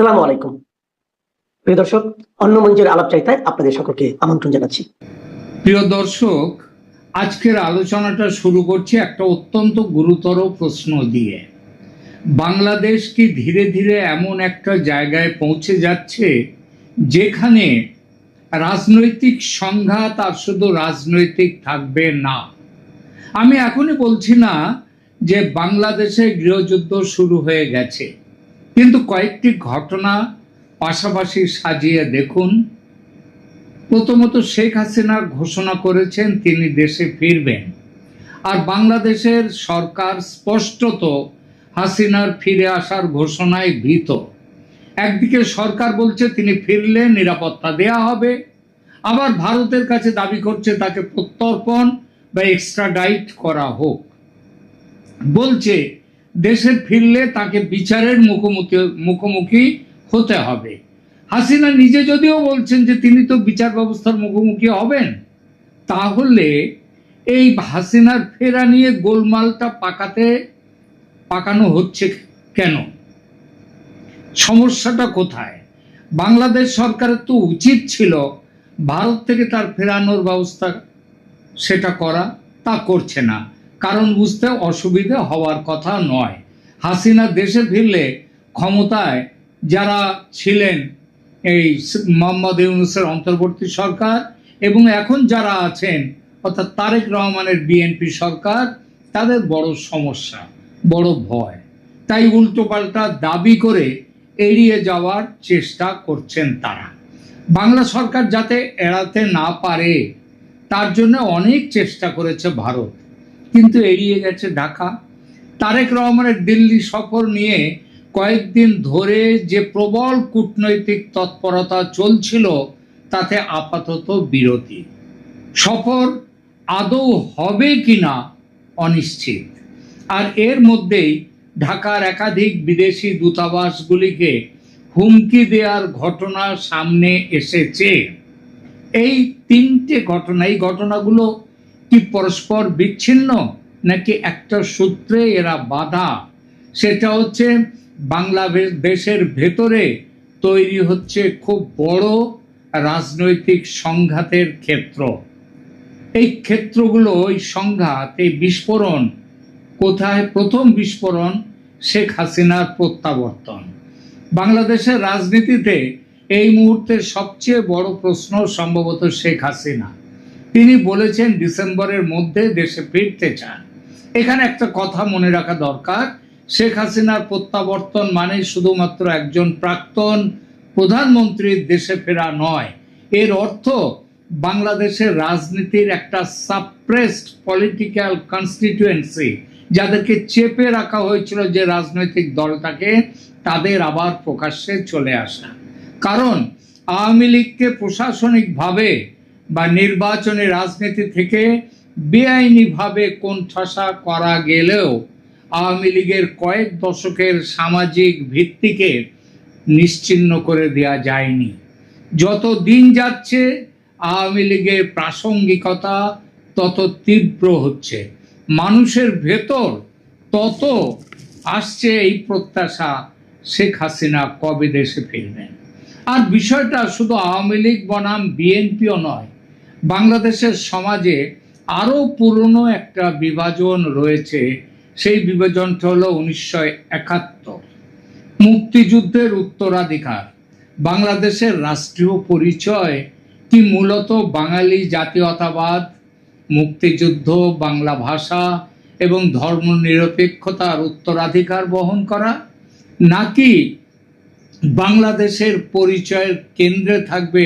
আসসালামু আলাইকুম। প্রিয় দর্শক, অন্য মঞ্চের আলাপচারিতায় আপনাদের সকলকে আমন্ত্রণ জানাচ্ছি। প্রিয় দর্শক, আজকের আলোচনাটা শুরু করছি একটা অত্যন্ত গুরুতর প্রশ্ন দিয়ে। বাংলাদেশ কি ধীরে ধীরে এমন একটা জায়গায় পৌঁছে যাচ্ছে যেখানে রাজনৈতিক সংঘাত আর শুধু রাজনৈতিক থাকবে না? আমি এখনই বলছি না যে বাংলাদেশে গৃহযুদ্ধ শুরু হয়ে গেছে, কিন্তু কয়েকটি ঘটনা পাশাপাশি সাজিয়ে দেখুন। প্রথমত, শেখ হাসিনা ঘোষণা করেছেন তিনি দেশে ফিরবেন, আর বাংলাদেশের সরকার স্পষ্টত হাসিনার ফিরে আসার ঘোষণায় ভীত। একদিকে সরকার বলছে তিনি ফিরলে নিরাপত্তা দেয়া হবে, আবার ভারতের কাছে দাবি করছে তাকে প্রত্যর্পণ বা এক্সট্রাডাইট করা হোক। বলছে দেশে ফিরলে তাকে বিচারের মুখোমুখি হতে হবে। হাসিনা নিজে যদিও বলছেন যে তিনি তো বিচার ব্যবস্থার মুখোমুখি হবেন, তাহলে এই হাসিনার ফেরা নিয়ে গোলমালটা পাকানো হচ্ছে কেন? সমস্যাটা কোথায়? বাংলাদেশ সরকারের তো উচিত ছিল ভারত থেকে তার ফেরানোর ব্যবস্থা সেটা করা, তা করছে না। কারণ বুঝতে অসুবিধা হওয়ার কথা নয়। হাসিনা দেশে ফিরলে ক্ষমতায় যারা ছিলেন এই মোহাম্মদ ইউনূসের অন্তর্বর্তী সরকার এবং এখন যারা আছেন অর্থাৎ তারেক রহমানের বিএনপি সরকার, তাদের বড় সমস্যা, বড় ভয়। তাই উল্টোপাল্টা দাবি করে এড়িয়ে যাওয়ার চেষ্টা করছেন তারা। বাংলা সরকার যাতে এড়াতে না পারে তার জন্য অনেক চেষ্টা করেছে ভারত, কিন্তু এড়িয়ে গেছে ঢাকা। তারেক রহমানের দিল্লি সফর নিয়ে কয়েকদিন ধরে যে প্রবল কূটনৈতিক তৎপরতা চলছিল তাতে আপাতত বিরতি। সফর আদৌ হবে কিনা অনিশ্চিত। আর এর মধ্যেই ঢাকার একাধিক বিদেশি দূতাবাসগুলিকে হুমকি দেওয়ার ঘটনা সামনে এসেছে। এই তিনটে ঘটনা, এই ঘটনাগুলো কি পরস্পর বিচ্ছিন্ন নাকি একটা সূত্রে এরা বাধা? সেটা হচ্ছে বাংলাদেশের ভেতরে তৈরি হচ্ছে খুব বড় রাজনৈতিক সংঘাতের ক্ষেত্র। এই ক্ষেত্রগুলো, এই সংঘাত, এই বিস্ফোরণ কোথায়? প্রথম বিস্ফোরণ শেখ হাসিনার প্রত্যাবর্তন। বাংলাদেশের রাজনীতিতে এই মুহূর্তে সবচেয়ে বড় প্রশ্ন সম্ভবত শেখ হাসিনা। তিনি বলেছেন ডিসেম্বরের মধ্যে দেশে ফিরতে চান। এখানে একটা কথা মনে রাখা দরকার, শেখ হাসিনার প্রত্যাবর্তন মানে শুধুমাত্র একজন প্রাক্তন প্রধানমন্ত্রীর দেশে ফেরা নয়। এর অর্থ বাংলাদেশের রাজনীতির একটা সাপ্রেসড পলিটিক্যাল কনস্টিটিউয়েন্সি, যাদেরকে চেপে রাখা হয়েছিল যে রাজনৈতিক দলটাকে, তাদের আবার প্রকাশ্যে চলে আসা। কারণ আওয়ামী লীগকে প্রশাসনিকভাবে বা নির্বাচনী রাজনীতি থেকে বেআইনিভাবে কোণঠাসা করা গেলেও আওয়ামী লীগের কয়েক দশকের সামাজিক ভিত্তিকে নিশ্চিহ্ন করে দেওয়া যায়নি। যত দিন যাচ্ছে আওয়ামী লীগের প্রাসঙ্গিকতা তত তীব্র হচ্ছে। মানুষের ভেতর তত আসছে এই প্রত্যাশা শেখ হাসিনা কবে দেশে ফিরবেন। আর বিষয়টা শুধু আওয়ামী লীগ বনাম বিএনপিও নয়, বাংলাদেশের সমাজে আরো পুরনো একটা বিভাজন রয়েছে। সেই বিভাজনটা হলো 1971 মুক্তিযুদ্ধের উত্তরাধিকার। বাংলাদেশের রাষ্ট্রীয় পরিচয় কি মূলত বাঙালি জাতীয়তাবাদ, মুক্তিযুদ্ধ, বাংলা ভাষা এবং ধর্মনিরপেক্ষতার উত্তরাধিকার বহন করা, নাকি বাংলাদেশের পরিচয়ের কেন্দ্রে থাকবে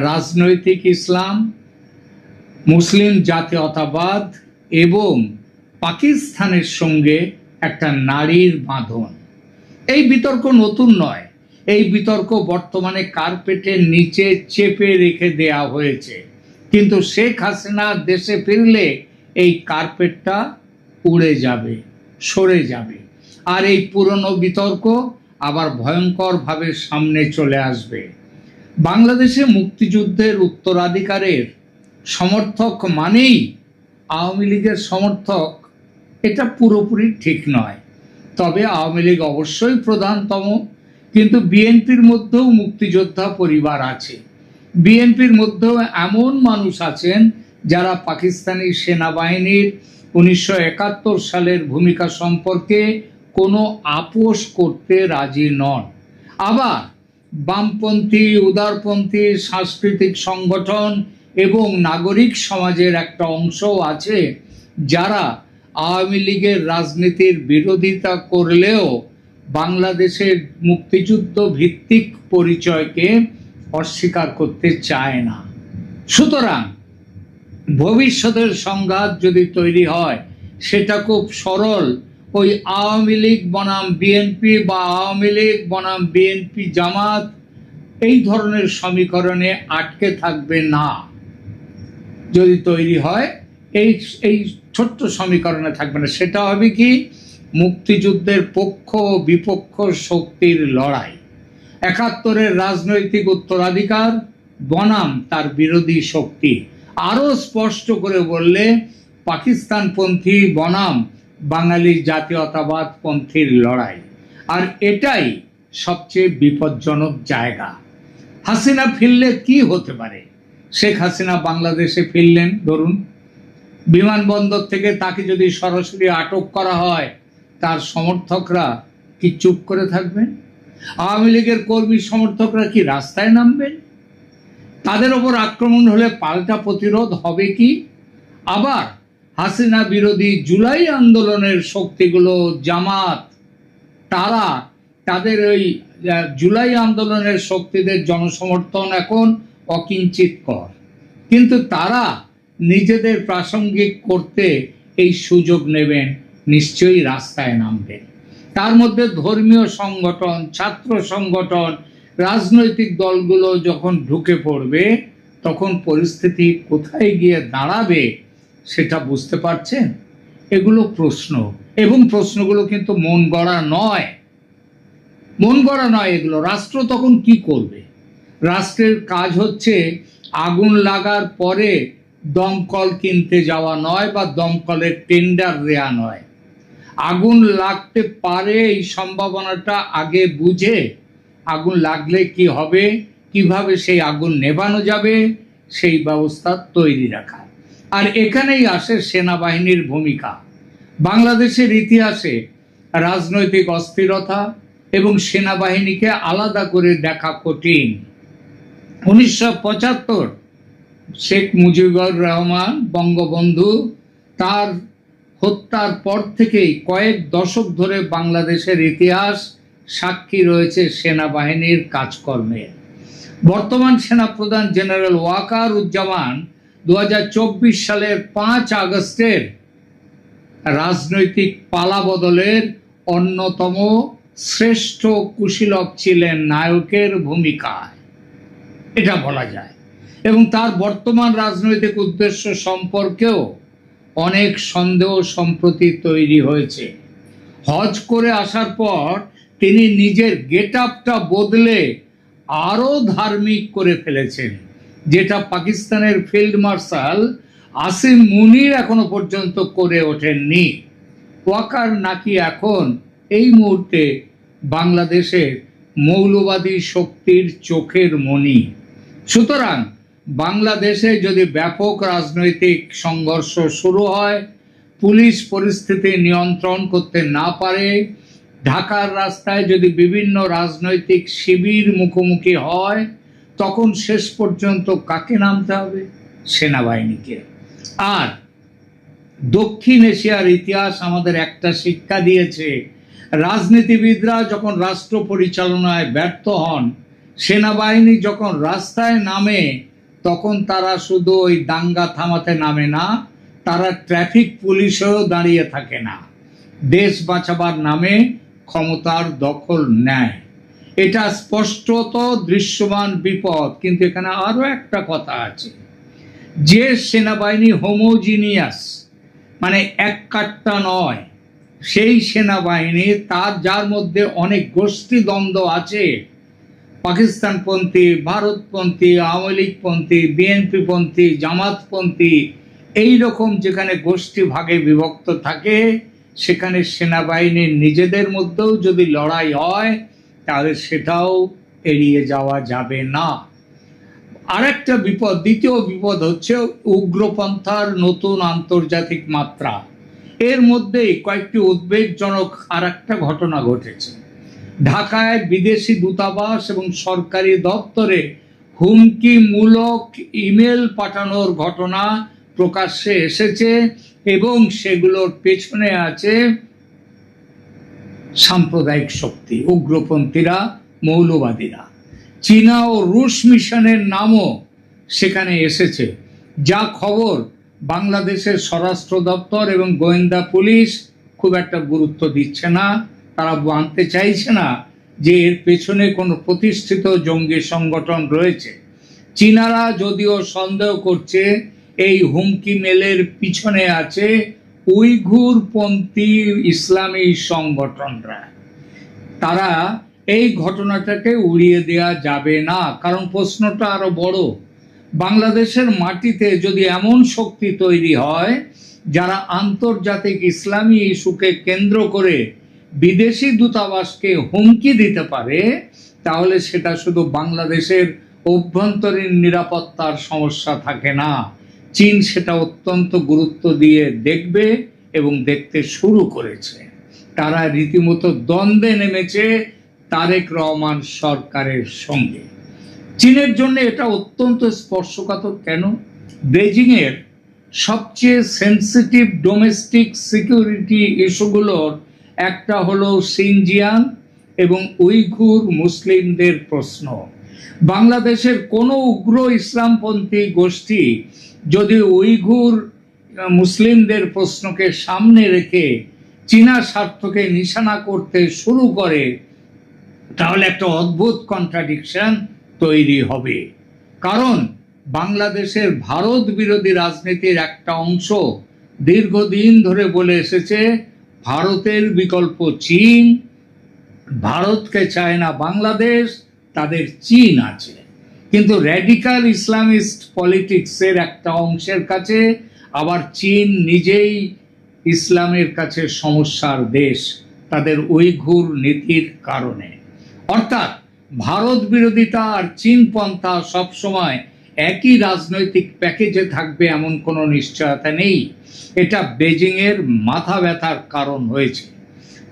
রাজনৈতিক ইসলাম, মুসলিম জাতীয়তাবাদ এবং পাকিস্তানের সঙ্গে একটা নারীর বাঁধন? এই বিতর্ক নতুন নয়, এই বিতর্ক বর্তমানে কার্পেটের নিচে চেপে রেখে দেয়া হয়েছে। কিন্তু শেখ হাসিনা দেশে ফিরলে এই কার্পেটটা উড়ে যাবে, সরে যাবে, আর এই পুরনো বিতর্ক আবার ভয়ঙ্করভাবে সামনে চলে আসবে। বাংলাদেশে মুক্তিযুদ্ধের উত্তরাধিকারের সমর্থক মানেই আওয়ামী লীগের সমর্থক, এটা পুরোপুরি ঠিক নয়। তবে আওয়ামী লীগ অবশ্যই প্রধানতম, কিন্তু বিএনপির মধ্যেও মুক্তিযোদ্ধা পরিবার আছে, বিএনপির মধ্যেও এমন মানুষ আছেন যারা পাকিস্তানি সেনাবাহিনীর 1971 সালের ভূমিকা সম্পর্কে কোনো আপোষ করতে রাজি নন। আবার বামপন্থী, উদারপন্থী সাংস্কৃতিক সংগঠন এবং নাগরিক সমাজের একটা অংশও আছে যারা আওয়ামী লীগের রাজনীতির বিরোধিতা করলেও বাংলাদেশের মুক্তিযুদ্ধ ভিত্তিক পরিচয়কে অস্বীকার করতে চায় না। সুতরাং ভবিষ্যতের সংঘাত যদি তৈরি হয় সেটা খুব সরল ওই আওয়ামী লীগ বনাম বিএনপি বা আওয়ামী লীগ বনাম বিএনপি জামাত এই ধরনের সমীকরণে আটকে থাকবে না। যদি তৈরি হয় এই ছোট্ট সমীকরণে থাকবে না, সেটা হবে কি মুক্তিযুদ্ধের পক্ষ ও বিপক্ষ শক্তির লড়াই, 71-এর রাজনৈতিক উত্তরাধিকার বনাম তার বিরোধী শক্তি, আরো স্পষ্ট করে বললে পাকিস্তানপন্থী বনাম বাঙালি জাতীয়তাবাদ পন্থীর লড়াই। আর এটাই সবচেয়ে বিপজ্জনক জায়গা। হাসিনা ফিরলে কি হতে পারে? শেখ হাসিনা বাংলাদেশে ফিরলেন, ধরুন বিমানবন্দর থেকে তাকে যদি সরাসরি আটক করা হয়, তার সমর্থকরা কি চুপ করে থাকবেন? আওয়ামী লীগের কর্মী সমর্থকরা কি রাস্তায় নামবেন? তাদের ওপর আক্রমণ হলে পাল্টা প্রতিরোধ হবে কি? আবার হাসিনা বিরোধী জুলাই আন্দোলনের শক্তিগুলো, জামাত, তারা তাদের ওই জুলাই আন্দোলনের শক্তিদের জনসমর্থন এখন অকিঞ্চিতকর, কিন্তু তারা নিজেদের প্রাসঙ্গিক করতে এই সুযোগ নেবেন, নিশ্চয়ই রাস্তায় নামবেন। তার মধ্যে ধর্মীয় সংগঠন, ছাত্র সংগঠন, রাজনৈতিক দলগুলো যখন ঢুকে পড়বে তখন পরিস্থিতি কোথায় গিয়ে দাঁড়াবে সেটা বুঝতে পারছেন? এগুলো প্রশ্ন, এবং প্রশ্নগুলো কিন্তু মন গড়া নয়, মন গড়া নয়। এগুলো রাষ্ট্র তখন কি করবে? রাষ্ট্রের কাজ হচ্ছে আগুন লাগার পরে দমকল কিনতে যাওয়া নয় বা দমকলের টেন্ডার দেয়া নয়। আগুন লাগতে পারে এই সম্ভাবনাটা আগে বুঝে আগুন লাগলে কি হবে, কিভাবে সেই আগুন নেভানো যাবে সেই ব্যবস্থা তৈরি রাখা। আর এখানেই আসে সেনাবাহিনীর ভূমিকা। বাংলাদেশের ইতিহাসে রাজনৈতিক অস্থিরতা এবং সেনাবাহিনীকে আলাদা করে দেখা কঠিন। 1975 শেখ মুজিবুর রহমান বঙ্গবন্ধু তার হত্যার পর থেকেই কয়েক দশক ধরে বাংলাদেশের ইতিহাস সাক্ষী রয়েছে সেনাবাহিনীর কাজকর্মে। বর্তমান সেনাপ্রধান জেনারেল ওয়াকার উজ্জামান 2024 সালের 5 আগস্টের রাজনৈতিক পালাবদলের অন্যতম শ্রেষ্ঠ কুশীলব ছিলেন, নায়কের ভূমিকায়, এটা বলা যায়। এবং তার বর্তমান রাজনৈতিক উদ্দেশ্য সম্পর্কেও অনেক সন্দেহ সম্প্রতি তৈরি হয়েছে। হজ করে আসার পর তিনি নিজের গেট আপটা বদলে আরো ধার্মিক করে ফেলেছেন, যেটা পাকিস্তানের ফিল্ড মার্শাল আসিম মুনির এখনো পর্যন্ত করে ওঠেননি। ওয়াকার নাকি এখন এই মুহূর্তে বাংলাদেশের মৌলবাদী শক্তির চোখের মণি। সুতরাং বাংলাদেশে যদি ব্যাপক রাজনৈতিক সংঘর্ষ শুরু হয়, পুলিশ পরিস্থিতি নিয়ন্ত্রণ করতে না পারে, ঢাকার রাস্তায় যদি বিভিন্ন রাজনৈতিক শিবির মুখোমুখি হয়, তখন শেষ পর্যন্ত কাকে নামতে হবে? সেনাবাহিনীকে। আর দক্ষিণ এশিয়ার ইতিহাস আমাদের একটা শিক্ষা দিয়েছে, রাজনীতিবিদরা যখন রাষ্ট্র পরিচালনায় ব্যর্থ হন, সেনাবাহিনী যখন রাস্তায় নামে তখন তারা শুধু ওই দাঙ্গা থামাতে নামে না, তারা ট্রাফিক পুলিশেও দাঁড়িয়ে থাকে না, দেশ বাঁচাবার নামে ক্ষমতার দখল নেয়। এটা স্পষ্টত দৃশ্যমান বিপদ। কিন্তু এখানে আরো একটা কথা আছে, যে সেনাবাহিনী হোমোজিনিয়াস মানে এক কাট্টা নয়, সেই সেনাবাহিনী যার মধ্যে অনেক গোষ্ঠী দ্বন্দ্ব আছে, পাকিস্তানপন্থী, ভারতপন্থী, আওয়ামী লীগপন্থী, বিএনপিপন্থী, জামাতপন্থী, এইরকম যেখানে গোষ্ঠী ভাগে বিভক্ত থাকে, সেখানে সেনাবাহিনীর নিজেদের মধ্যেও যদি লড়াই হয় তাহলে সেটাও এড়িয়ে যাওয়া যাবে না। আরেকটা বিপদ, দ্বিতীয় বিপদ হচ্ছে উগ্রপন্থার নতুন আন্তর্জাতিক মাত্রা। এর মধ্যেই কয়েকটি উদ্বেগজনক আর একটা ঘটনা ঘটেছে। ঢাকায় বিদেশি দূতাবাস এবং সরকারি দপ্তরে হুমকিমূলক ইমেল পাঠানোর ঘটনা প্রকাশ্যে এসেছে এবং সেগুলোর পেছনে আছে সাম্প্রদায়িক শক্তি, উগ্রপন্থীরা, মৌলবাদীরা। চীনা ও রুশ মিশনের নামও সেখানে এসেছে। যা খবর, বাংলাদেশের স্বরাষ্ট্র দপ্তর এবং গোয়েন্দা পুলিশ খুব একটা গুরুত্ব দিচ্ছে না। তারা মানতে চাইছে না যে এর পেছনে কোনো প্রতিষ্ঠিত জঙ্গি সংগঠন রয়েছে। চীনারা যদিও সন্দেহ করছে এই হুমকি মেলের পিছনে আছে উইঘুরপন্থী ইসলামী সংগঠনরা। তারা এই ঘটনাটাকে উড়িয়ে দেওয়া যাবে না, কারণ প্রশ্নটা আরো বড়। বাংলাদেশের মাটিতে যদি এমন শক্তি তৈরি হয় যারা আন্তর্জাতিক ইসলামী ইস্যুকে কেন্দ্র করে বিদেশি দূতাবাসকে হুমকি দিতে পারে, তাহলে সেটা শুধু বাংলাদেশের অভ্যন্তরীণ নিরাপত্তার সমস্যা থাকে না, চীন সেটা অত্যন্ত গুরুত্ব দিয়ে দেখবে এবং দেখতে শুরু করেছে। তারা রীতিমতো দ্বন্দ্বে নেমেছে তারেক রহমান সরকারের সঙ্গে। চীনের জন্য এটা অত্যন্ত স্পর্শকাতর। কেন? বেজিং এর সবচেয়ে সেন্সিটিভ ডোমেস্টিক সিকিউরিটি ইস্যুগুলোর একটা হলো সিনজিয়াং এবং উইঘুর মুসলিমদের প্রশ্ন। বাংলাদেশের কোনো উগ্র ইসলামপন্থী গোষ্ঠী যদি উইঘুর মুসলিমদের প্রশ্নকে সামনে রেখে চীনা স্বার্থকে নিশানা করতে শুরু করে, তাহলে একটা অদ্ভুত কন্ট্রাডিকশন তৈরি হবে। কারণ বাংলাদেশের ভারত বিরোধী রাজনীতির একটা অংশ দীর্ঘদিন ধরে বলে এসেছে ভারতের বিকল্প চীন, ভারতকে চায় না বাংলাদেশ, তাদের চীন আছে। কিন্তু র্যাডিক্যাল ইসলামিস্ট পলিটিক্সের একটা অংশের কাছে আবার চীন নিজেই ইসলামের কাছে সমস্যার দেশ, তাদের উইঘুর নীতির কারণে। অর্থাৎ ভারত বিরোধিতা আর চীনপন্থা সবসময় একই রাজনৈতিক প্যাকেজে থাকবে এমন কোনো নিশ্চয়তা নেই। এটা বেজিং এর মাথা ব্যথার কারণ হয়েছে।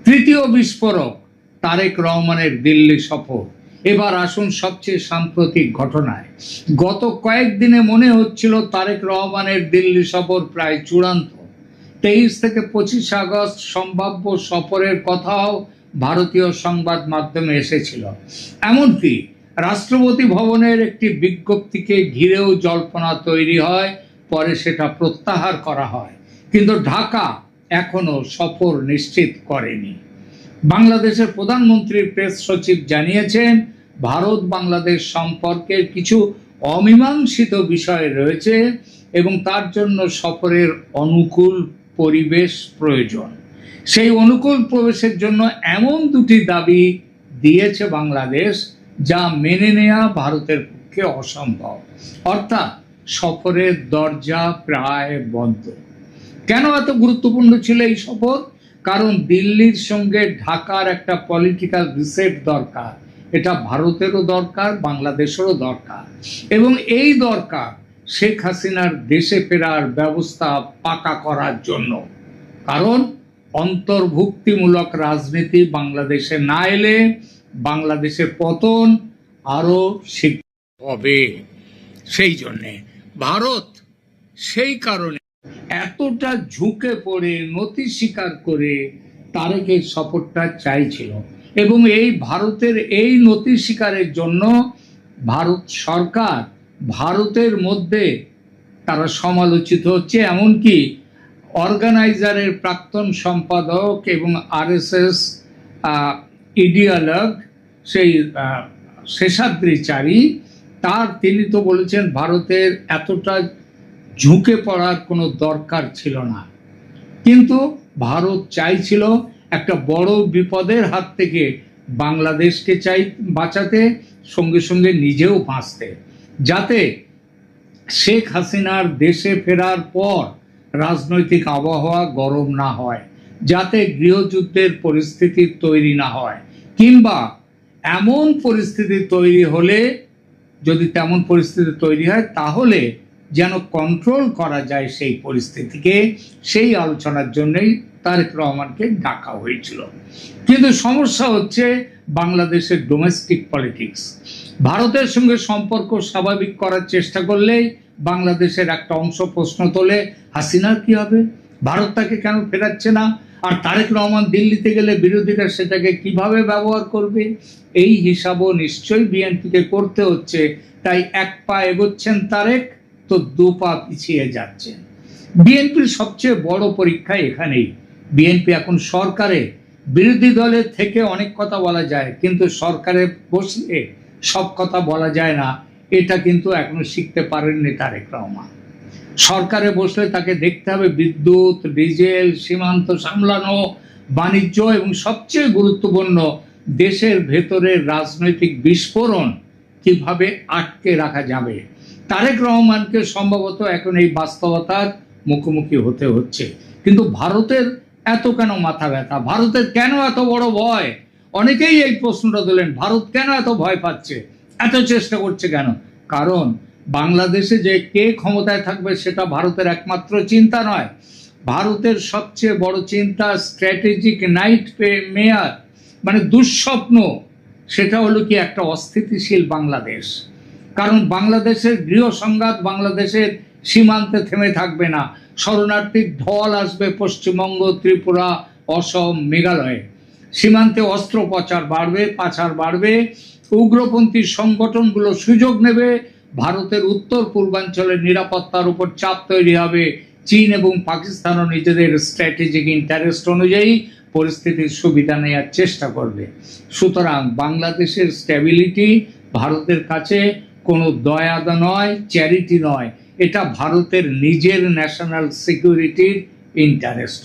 তৃতীয় বিস্ফোরক, তারেক রহমানের দিল্লি সফর। এবার আসুন সবচেয়ে সাম্প্রতিক ঘটনায়। গত কয়েকদিনে মনে হচ্ছিল তারেক রহমানের দিল্লি সফর প্রায় চূড়ান্ত। 23 থেকে 25 আগস্ট সম্ভাব্য সফরের কথাও ভারতীয় সংবাদ মাধ্যমে এসেছিল। এমনকি রাষ্ট্রপতি ভবনের একটি বিজ্ঞপ্তিকে ঘিরেও জল্পনা তৈরি হয়, পরে সেটা প্রত্যাহার করা হয়। কিন্তু ঢাকা এখনো সফর নিশ্চিত করেনি। বাংলাদেশের প্রধানমন্ত্রীর প্রেস সচিব জানিয়েছেন ভারত বাংলাদেশ সম্পর্কের কিছু অমীমাংসিত বিষয় রয়েছে এবং তার জন্য সফরের অনুকূল পরিবেশ প্রয়োজন। সেই অনুকূল প্রবেশের জন্য এমন দুটি দাবি দিয়েছে বাংলাদেশ যা মেনে নেওয়া ভারতের পক্ষে অসম্ভব। অর্থাৎ সফরের দরজা প্রায় বন্ধ। কেন এত গুরুত্বপূর্ণ ছিল এই সফর? কারণ দিল্লির সঙ্গে ঢাকার একটা পলিটিক্যাল রিসেট দরকার। এটা ভারতেরও দরকার, বাংলাদেশেরও দরকার। এবং এই দরকার শেখ হাসিনার দেশে ফেরার ব্যবস্থা পাকা করার জন্য। কারণ অন্তর্ভুক্তিমূলক রাজনীতি বাংলাদেশে না এলে বাংলাদেশের পতন আরো শীঘ্র হবে। সেই জন্যে ভারত সেই কারণে এতটা ঝুঁকে পড়ে নতি স্বীকার করে তারেকের সফরটা চাইছিল। এবং এই ভারতের এই নতি স্বীকারের জন্য ভারত সরকার, ভারতের মধ্যে তারা সমালোচিত হচ্ছে। এমনকি অর্গানাইজারের প্রাক্তন সম্পাদক এবং আরএসএস ইডিওলগ সেই শেষাদ্রিচারী, তিনি তো বলেছেন ভারতের এতটা ঝুঁকে পড়ার কোনো দরকার ছিল না। কিন্তু ভারত চাইছিল একটা বড় বিপদের হাত থেকে বাংলাদেশকে বাঁচাতে, সঙ্গে সঙ্গে নিজেও বাঁচতে, যাতে শেখ হাসিনার দেশে ফেরার পর রাজনৈতিক আবহাওয়া গরম না হয়, যাতে গৃহযুদ্ধের পরিস্থিতি তৈরি না হয়, কিংবা এমন পরিস্থিতি তৈরি হলে, যদি তেমন পরিস্থিতি তৈরি হয়, তাহলে যেন কন্ট্রোল করা যায় সেই পরিস্থিতিকে, সেই আলোচনার জন্যই তারেক রহমানকে ডাকা হয়েছিল। কিন্তু সমস্যা হচ্ছে বাংলাদেশের ডোমেস্টিক পলিটিক্স। ভারতের সঙ্গে সম্পর্ক স্বাভাবিক করার চেষ্টা করলেই বাংলাদেশের একটা অংশ প্রশ্ন তোলে, হাসিনার কি হবে, ভারত তাকে কেন ফেরাচ্ছে না, আর তারেক রহমান দিল্লিতে গেলে বিরোধীরা সেটাকে কিভাবে ব্যবহার করবে। এই হিসাবও নিশ্চয়ই বিএনপিকে করতে হচ্ছে। তাই এক পা এগোচ্ছেন তারেক, তো দু পা পিছিয়ে যাচ্ছেন। বিএনপির সবচেয়ে বড় পরীক্ষা এখানেই। বিএনপি এখন সরকারে, বিরোধী দলের থেকে অনেক কথা বলা যায়, কিন্তু সরকারে বসলে সব কথা বলা যায় না। এটা কিন্তু এখনো শিখতে পারেননি তারেক রহমান। সরকারে বসলে তাকে দেখতে হবে বিদ্যুৎ, ডিজেল, সীমান্ত সামলানো, বাণিজ্য, এবং সবচেয়ে গুরুত্বপূর্ণ দেশের ভেতরের রাজনৈতিক বিস্ফোরণ কিভাবে আটকে রাখা যাবে। তারেক রহমানকে সম্ভবত এখন এই বাস্তবতার মুখোমুখি হতে হচ্ছে। কিন্তু ভারতের এত কেন মাথা ব্যথা, ভারতের কেন এত বড় ভয়? অনেকেই এই প্রশ্নটা তোলেন, ভারত কেন এত ভয় পাচ্ছে, এত চেষ্টা করছে কেন? কারণ বাংলাদেশে যে কে ক্ষমতায় থাকবে সেটা ভারতের একমাত্র চিন্তা নয়। ভারতের সবচেয়ে বড় চিন্তা স্ট্র্যাটেজিক নাইট মেয়ার, মানে দুঃস্বপ্ন, সেটা হলো কি একটা অস্থিতিশীল বাংলাদেশ। কারণ বাংলাদেশের গৃহ সংঘাত বাংলাদেশের সীমান্তে থেমে থাকবে না। শরণার্থীর ঢল আসবে পশ্চিমবঙ্গ, ত্রিপুরা, অসম, মেঘালয়ে। সীমান্তে অস্ত্র পাচার বাড়বে। উগ্রপন্থী সংগঠনগুলো সুযোগ নেবে। ভারতের উত্তর পূর্বাঞ্চলের নিরাপত্তার উপর চাপ তৈরি হবে। চীন এবং পাকিস্তানও নিজেদের স্ট্র্যাটেজিক ইন্টারেস্ট অনুযায়ী পরিস্থিতির সুবিধা নেওয়ার চেষ্টা করবে। সুতরাং বাংলাদেশের স্ট্যাবিলিটি ভারতের কাছে কোনো দয়াদা নয়, চ্যারিটি নয়, এটা ভারতের নিজের ন্যাশনাল সিকিউরিটির ইন্টারেস্ট।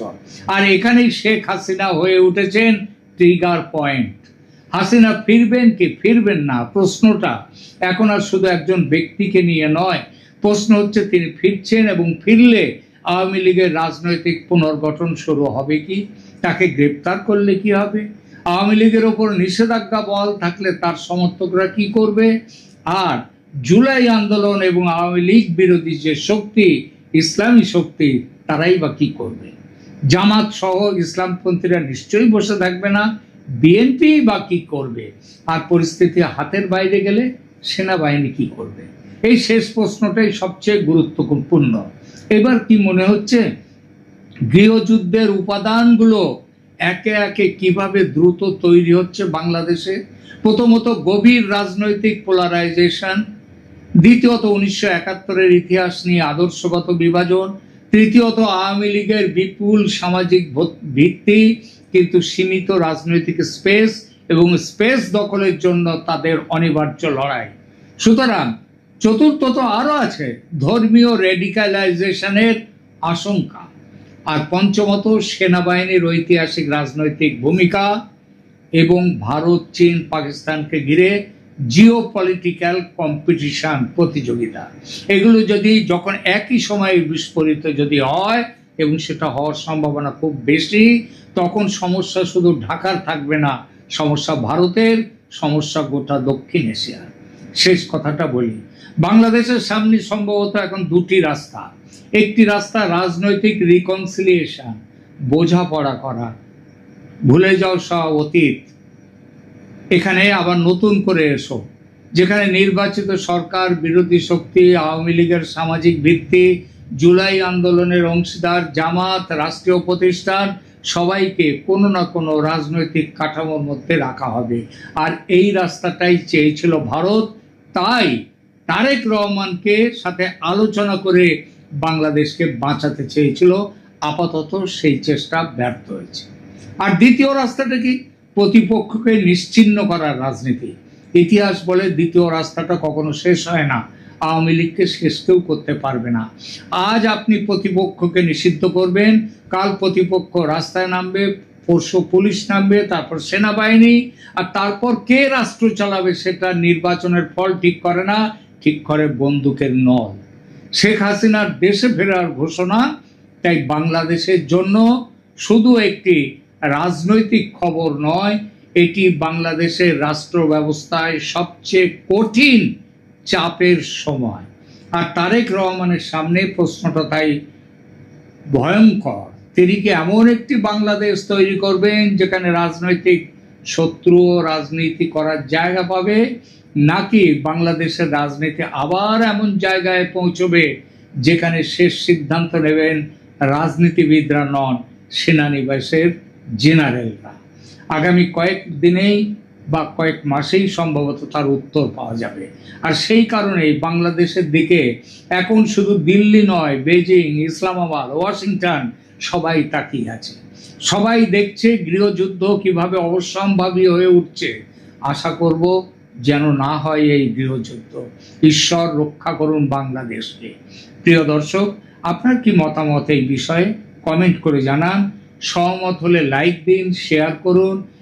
আর এখানেই শেখ হাসিনা হয়ে উঠেছেন ট্রিগার পয়েন্ট। হাসিনা ফিরবেন কি ফিরবেন না, প্রশ্নটা এখন আর শুধু একজন ব্যক্তিকে নিয়ে নয়। প্রশ্ন হচ্ছে তিনি ফিরছেন, এবং ফিরলে আওয়ামী লীগের রাজনৈতিক পুনর্গঠন শুরু হবে কি, তাকে গ্রেপ্তার করলে কি হবে, আওয়ামী লীগের ওপর নিষেধাজ্ঞা বহাল থাকলে তার সমর্থকরা কি করবে, আর জুলাই আন্দোলন এবং আওয়ামী লীগ বিরোধী যে শক্তি, ইসলামী শক্তি, তারাই বা কি করবে। জামাত সহ ইসলামপন্থীরা নিশ্চয়ই বসে থাকবে না, বিএনপি বা কি করবে। আর পরিস্থিতি হাতের বাইরে গেলে সেনাবাহিনী কি করবে। এই শেষ প্রশ্নটাই সবচেয়ে গুরুত্বপূর্ণ। এবার কি মনে হচ্ছে গৃহযুদ্ধের উপাদানগুলো একে একে কিভাবে দ্রুত তৈরি হচ্ছে বাংলাদেশে? প্রথমত গভীর রাজনৈতিক পোলারাইজেশন, দ্বিতীয়ত 1971-এর ইতিহাস নিয়ে আদর্শগত বিভাজন, তৃতীয়ত আওয়ামী লীগের বিপুল সামাজিক ভিত্তি কিন্তু সীমিত রাজনৈতিক স্পেস, এবং স্পেস দখলের জন্য তাদের অনিবার্য লড়াই। সুতরাং চতুর্থত আরো আছে ধর্মীয় রেডিকালাইজেশনের আশঙ্কা। আর পঞ্চমত সেনাবাহিনীর ঐতিহাসিক রাজনৈতিক ভূমিকা, এবং ভারত, চীন, পাকিস্তানকে ঘিরে জিও পলিটিক্যাল কম্পিটিশন, প্রতিযোগিতা। এগুলো যদি যখন একই সময়ে বিস্ফোরিত যদি হয়, এবং সেটা হওয়ার সম্ভাবনা খুব বেশি, তখন সমস্যা শুধু ঢাকার থাকবে না, সমস্যা ভারতের, সমস্যা গোটা দক্ষিণ এশিয়ার। শেষ কথাটা বলি, বাংলাদেশের সামনে সম্ভবত এখন দুটি রাস্তা। একটি রাস্তা রাজনৈতিক রিকনসিলিয়েশন, বোঝাপড়া করা, ভুলে যাও সব অতীত, এখানে আবার নতুন করে এসো, যেখানে নির্বাচিত সরকার, বিরোধী শক্তি, আওয়ামী লীগের সামাজিক ভিত্তি, জুলাই আন্দোলনের অংশীদার, জামাত, রাষ্ট্রীয় প্রতিষ্ঠান, সবাইকে কোনো না কোনো রাজনৈতিক কাঠামোর মধ্যে রাখা হবে। আর এই রাস্তাটাই চেয়েছিল ভারত। তাই তারেক রহমানকে সাথে আলোচনা করে বাংলাদেশকে বাঁচাতে চেয়েছিল। আপাতত সেই চেষ্টা ব্যর্থ হয়েছে। আর দ্বিতীয় রাস্তাটা কি? প্রতিপক্ষকে নিশ্চিহ্ন করার রাজনীতি। ইতিহাস বলে দ্বিতীয় রাস্তাটা কখনো শেষ হয় না। আওয়ামী লীগকে শেষ কেউ করতে পারবে না। আজ আপনি প্রতিপক্ষকে নিষিদ্ধ করবেন, কাল প্রতিপক্ষ রাস্তায় নামবে, পরশু পুলিশ নামবে, তারপর সেনাবাহিনী, আর তারপর কে রাষ্ট্র চালাবে সেটা নির্বাচনের ফল ঠিক করে না, ঠিক করে বন্দুকের নল। শেখ হাসিনার দেশে ফেরার ঘোষণা তাই বাংলাদেশের জন্য শুধু একটি রাজনৈতিক খবর নয়, এটি বাংলাদেশের রাষ্ট্র ব্যবস্থায় সবচেয়ে কঠিন চাপের সময়। আর তারেক রহমানের সামনে প্রশ্নটা তাই ভয়ঙ্কর। তিনি কি এমন একটি বাংলাদেশ তৈরি করবেন যেখানে রাজনৈতিক শত্রু রাজনীতি করার জায়গা পাবে, নাকি বাংলাদেশের রাজনীতি আবার এমন জায়গায় পৌঁছবে যেখানে শেষ সিদ্ধান্ত নেবেন রাজনীতিবিদরা নন, সেনানিবাসের জেনারেলরা? আগামী কয়েক দিনেই বা কয়েক মাসেই সম্ভবত তার উত্তর পাওয়া যাবে। আর সেই কারণেই বাংলাদেশের দিকে এখন শুধু দিল্লি নয়, বেজিং, ইসলামাবাদ, ওয়াশিংটন সবাই তাকিয়ে আছে। সবাই দেখছে গৃহযুদ্ধ কিভাবে অবশ্যম্ভাবী হয়ে উঠছে। আশা করব যেন না হয় এই গৃহযুদ্ধ। ঈশ্বর রক্ষা করুন বাংলাদেশকে। প্রিয় দর্শক, আপনার কি মতামত এই বিষয়ে কমেন্ট করে জানান। সহমত হলে লাইক দিন, শেয়ার করুন